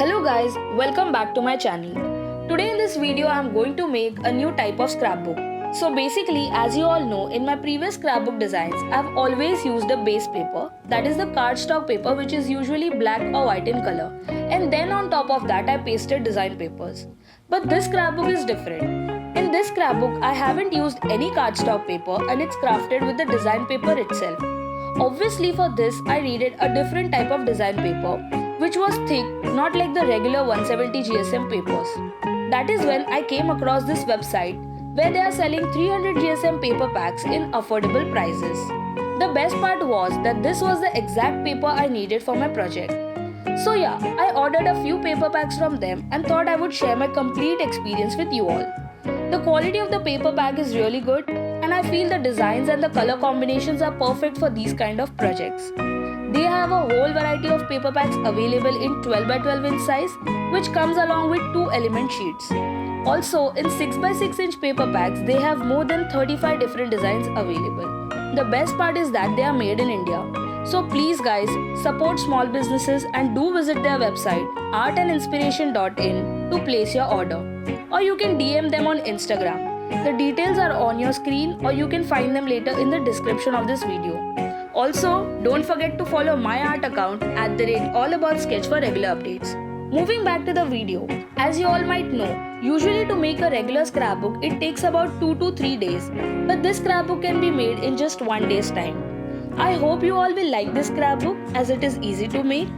Hello guys, welcome back to my channel. Today in this video I am going to make a new type of scrapbook. So basically, as you all know, in my previous scrapbook designs I have always used a base paper, that is the cardstock paper, which is usually black or white in color, and then on top of that I pasted design papers. But this scrapbook is different. In this scrapbook I haven't used any cardstock paper and it's crafted with the design paper itself. Obviously for this I needed a different type of design paper which was thick, not like the regular 170 GSM papers. That is when I came across this website where they are selling 300 GSM paper packs in affordable prices. The best part was that this was the exact paper I needed for my project. So yeah, I ordered a few paper packs from them and thought I would share my complete experience with you all. The quality of the paper pack is really good and I feel the designs and the color combinations are perfect for these kind of projects. They have a whole variety of paper packs available in 12x12 inch size, which comes along with 2 element sheets. Also, in 6x6 inch paper packs, they have more than 35 different designs available. The best part is that they are made in India. So please guys, support small businesses and do visit their website artandinspiration.in to place your order. Or you can DM them on Instagram. The details are on your screen or you can find them later in the description of this video. Also, don't forget to follow my art account @allaboutsketch for regular updates. Moving back to the video, as you all might know, usually to make a regular scrapbook it takes about 2 to 3 days, but this scrapbook can be made in just 1 day's time. I hope you all will like this scrapbook as it is easy to make.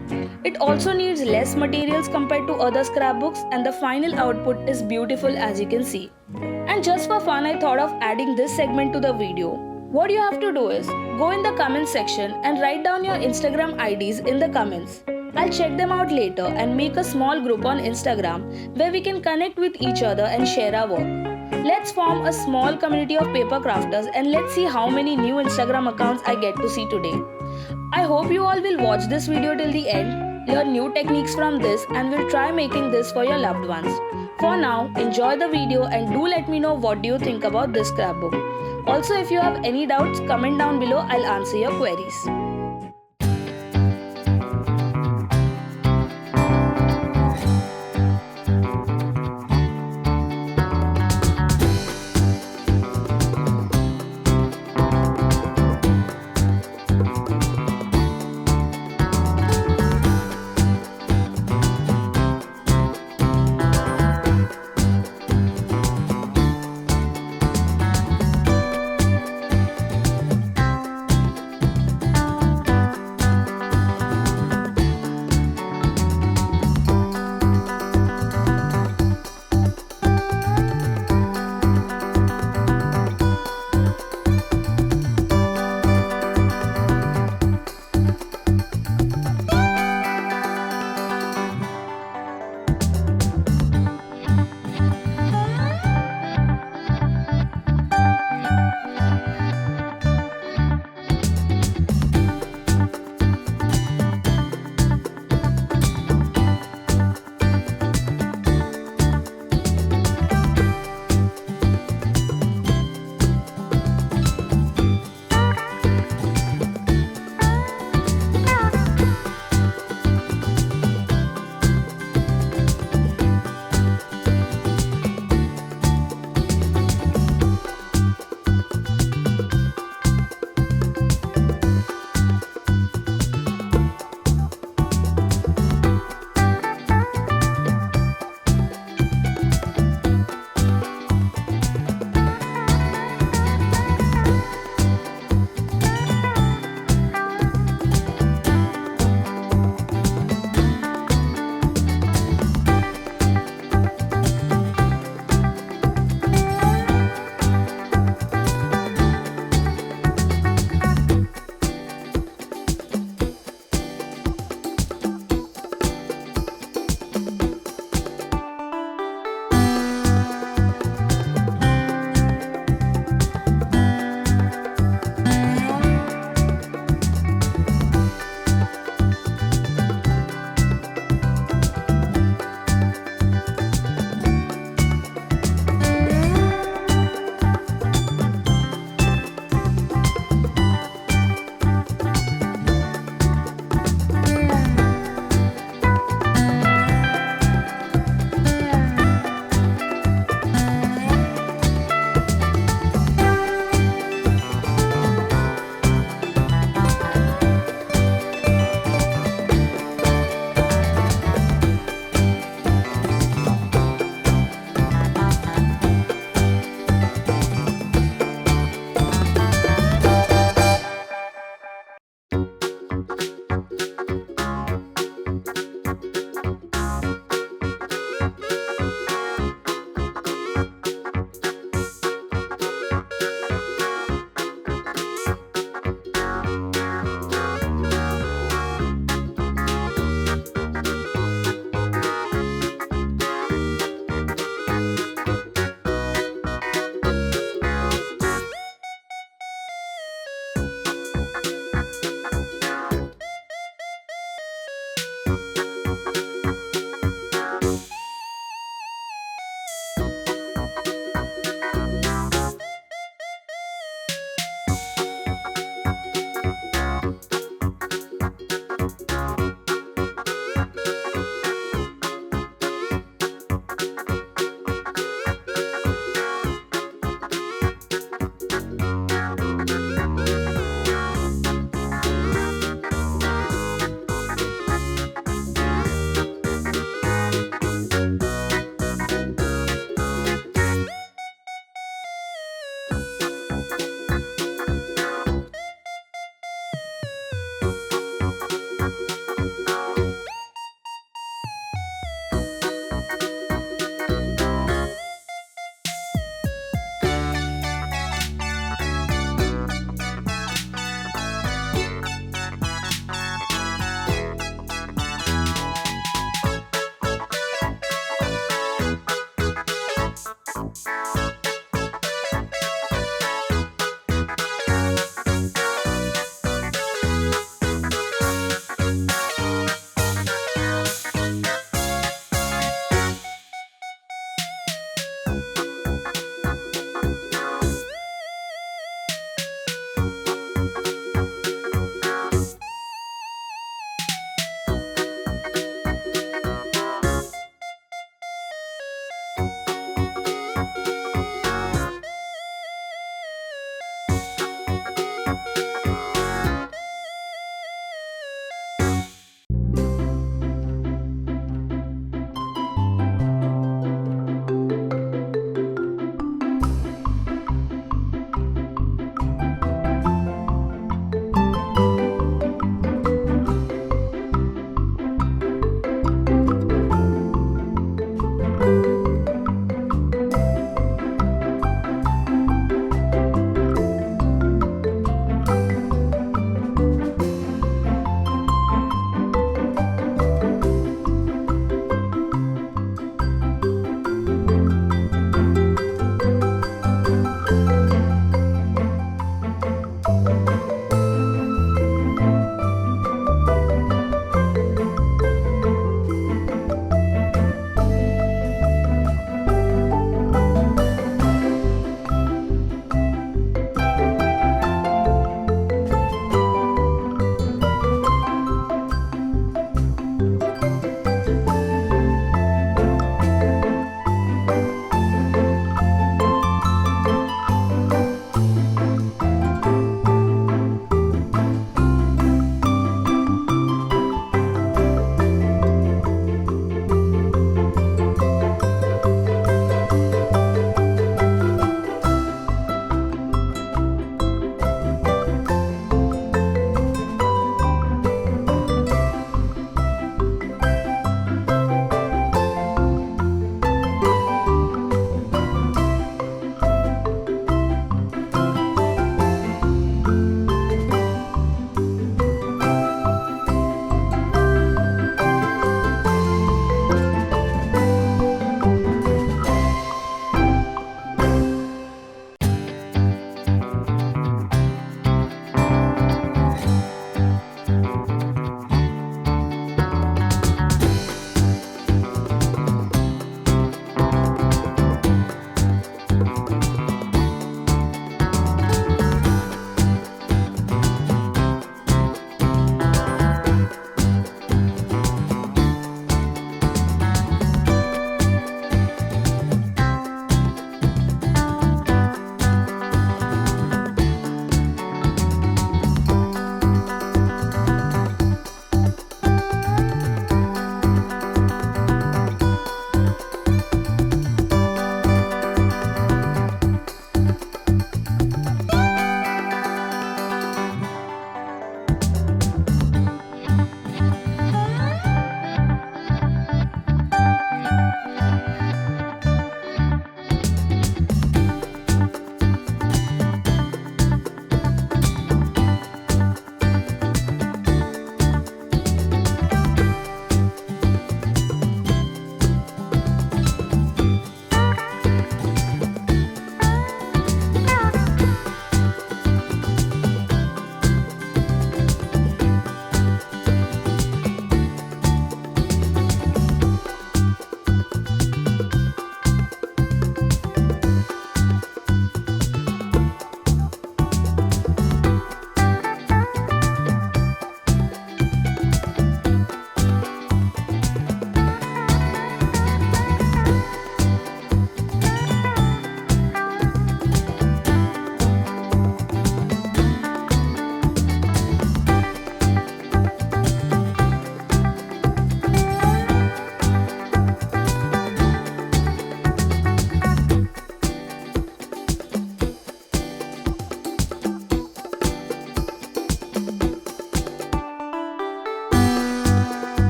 It also needs less materials compared to other scrapbooks and the final output is beautiful as you can see. And just for fun I thought of adding this segment to the video. What you have to do is go in the comments section and write down your Instagram IDs in the comments. I'll check them out later and make a small group on Instagram where we can connect with each other and share our work. Let's form a small community of paper crafters and let's see how many new Instagram accounts I get to see today. I hope you all will watch this video till the end, learn new techniques from this and will try making this for your loved ones. For now, enjoy the video and do let me know what do you think about this scrapbook. Also, if you have any doubts, comment down below, I'll answer your queries.